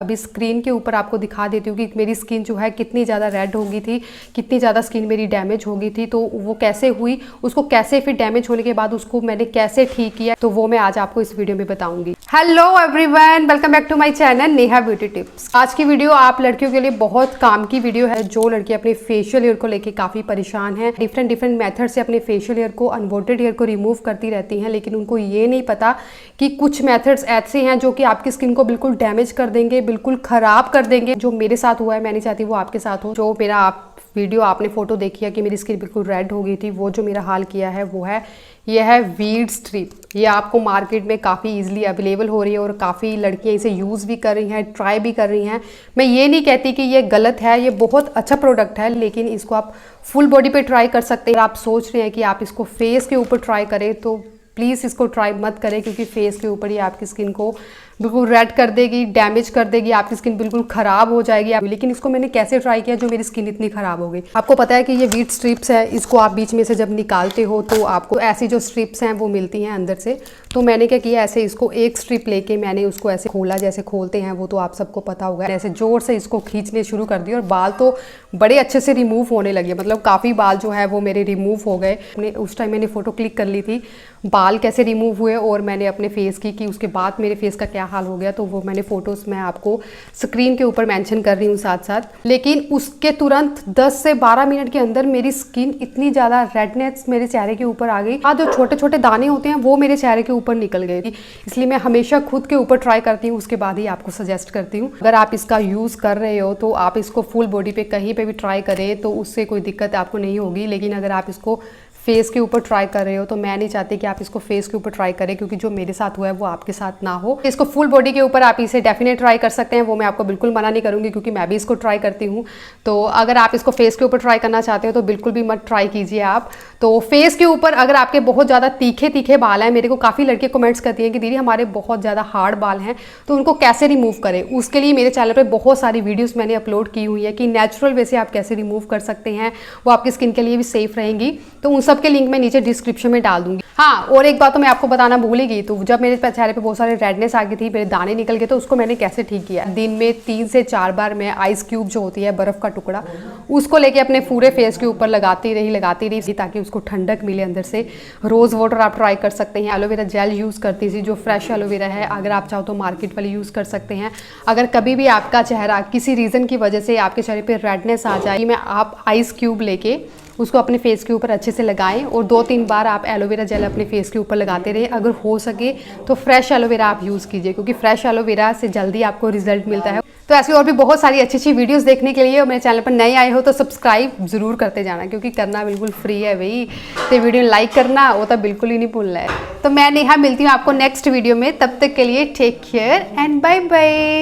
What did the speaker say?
अभी स्क्रीन के ऊपर आपको दिखा देती हूँ कि मेरी स्किन जो है कितनी ज़्यादा रेड हो गई थी, कितनी ज़्यादा स्किन मेरी डैमेज हो गई थी। तो वो कैसे हुई, उसको कैसे फिर डैमेज होने के बाद उसको मैंने कैसे ठीक किया, तो वो मैं आज आपको इस वीडियो में बताऊंगी। Hello everyone, welcome back to my channel Neha beauty tips. आज की वीडियो आप लड़कियों के लिए बहुत काम की वीडियो है। जो लड़कियां अपने फेशियल हेयर को लेके काफ़ी परेशान हैं, डिफरेंट मेथड से अपने फेशियल हेयर को, अनवांटेड हेयर को रिमूव करती रहती हैं, लेकिन उनको ये नहीं पता कि कुछ मेथड्स ऐसे हैं जो कि आपकी स्किन को बिल्कुल डैमेज कर देंगे, बिल्कुल ख़राब कर देंगे। जो मेरे साथ हुआ है, मैं नहीं चाहती वो आपके साथ हो। जो मेरा आप वीडियो आपने फोटो देखी है कि मेरी स्किन बिल्कुल रेड हो गई थी, वो जो मेरा हाल किया है वो है, यह है वीट स्ट्रिप। ये आपको मार्केट में काफ़ी इजीली अवेलेबल हो रही है और काफ़ी लड़कियां इसे यूज़ भी कर रही हैं, ट्राई भी कर रही हैं। मैं ये नहीं कहती कि ये गलत है, ये बहुत अच्छा प्रोडक्ट है, लेकिन इसको आप फुल बॉडी पे ट्राई कर सकते हैं। आप सोच रहे हैं कि आप इसको फेस के ऊपर ट्राई करें तो प्लीज़ इसको ट्राई मत करें, क्योंकि फेस के ऊपर ये आपकी स्किन को बिल्कुल रेड कर देगी, डैमेज कर देगी, आपकी स्किन बिल्कुल ख़राब हो जाएगी। लेकिन इसको मैंने कैसे ट्राई किया जो मेरी स्किन इतनी ख़राब हो गई। आपको पता है कि ये वीट स्ट्रिप्स है, इसको आप बीच में से जब निकालते हो तो आपको ऐसी जो स्ट्रिप्स हैं वो मिलती हैं अंदर से। तो मैंने क्या किया, ऐसे इसको एक स्ट्रिप लेके मैंने उसको ऐसे खोला, जैसे खोलते हैं वो तो आप सबको पता होगा। ऐसे ज़ोर से इसको खींचने शुरू कर दिया और बाल तो बड़े अच्छे से रिमूव होने लगे, मतलब काफ़ी बाल जो है वो मेरे रिमूव हो गए। उस टाइम मैंने फ़ोटो क्लिक कर ली थी बाल कैसे रिमूव हुए, और मैंने अपने फेस की कि उसके बाद मेरे फेस का क्या हाल हो गया, तो वो मैंने फ़ोटोज़ मैं आपको स्क्रीन के ऊपर मेंशन कर रही हूँ साथ साथ। लेकिन उसके तुरंत 10 से 12 मिनट के अंदर मेरी स्किन इतनी ज़्यादा रेडनेस मेरे चेहरे के ऊपर आ गई, जो छोटे छोटे दाने होते हैं वो मेरे चेहरे के ऊपर निकल गए थी। इसलिए मैं हमेशा खुद के ऊपर ट्राई करती हूँ, उसके बाद ही आपको सजेस्ट करती हूँ। अगर आप इसका यूज़ कर रहे हो तो आप इसको फुल बॉडी पे कहीं पे भी ट्राई करें तो उससे कोई दिक्कत आपको नहीं होगी। लेकिन अगर आप इसको फेस के ऊपर ट्राई कर रहे हो तो मैं नहीं चाहती कि आप इसको फेस के ऊपर ट्राई करें, क्योंकि जो मेरे साथ हुआ है वो आपके साथ ना हो। इसको फुल बॉडी के ऊपर आप इसे डेफिनेट ट्राई कर सकते हैं, वो मैं आपको बिल्कुल मना नहीं करूंगी, क्योंकि मैं भी इसको ट्राई करती हूँ। तो अगर आप इसको फेस के ऊपर ट्राई करना चाहते हो तो बिल्कुल भी मत ट्राई कीजिए आप। तो फेस के ऊपर अगर आपके बहुत ज़्यादा तीखे बाल हैं, मेरे को काफ़ी लड़के कमेंट्स करती हैं कि दीदी हमारे बहुत ज़्यादा हार्ड बाल हैं, तो उनको कैसे रिमूव करें। उसके लिए मेरे चैनल पर बहुत सारी वीडियोज़ मैंने अपलोड की हुई है कि नेचुरल वे से आप कैसे रिमूव कर सकते हैं, वो आपकी स्किन के लिए भी सेफ रहेंगी। तो उन सब के लिंक मैं नीचे डिस्क्रिप्शन में डाल दूंगी। हाँ, और एक बात तो मैं आपको बताना भूल ही गई, तो जब मेरे चेहरे पे बहुत सारे रेडनेस आ गई थी, मेरे दाने निकल गए, तो उसको मैंने कैसे ठीक किया। दिन में 3 से 4 बार मैं आइस क्यूब जो होती है, बर्फ़ का टुकड़ा, उसको लेके अपने पूरे फेस के ऊपर लगाती रही ताकि उसको ठंडक मिले अंदर से। रोज़ वाटर आप ट्राई कर सकते हैं। एलोवेरा जेल यूज़ करती थी, जो फ्रेश एलोवेरा है, अगर आप चाहो तो मार्केट वाली यूज़ कर सकते हैं। अगर कभी भी आपका चेहरा किसी रीज़न की वजह से आपके चेहरे पर रेडनेस आ जाए, में आप आइस क्यूब लेके उसको अपने फेस के ऊपर अच्छे से लगाएं और 2-3 बार आप एलोवेरा जेल अपने फेस के ऊपर लगाते रहें। अगर हो सके तो फ्रेश एलोवेरा आप यूज़ कीजिए, क्योंकि फ्रेश एलोवेरा से जल्दी आपको रिजल्ट मिलता है। तो ऐसी और भी बहुत सारी अच्छी वीडियोस देखने के लिए, और मेरे चैनल पर नए आए हो तो सब्सक्राइब ज़रूर करते जाना, क्योंकि करना बिल्कुल फ्री है भाई। तो वीडियो लाइक करना वो तो बिल्कुल ही नहीं भूलना है। तो मैं नेहा मिलती हूँ आपको नेक्स्ट वीडियो में, तब तक के लिए take care and bye bye.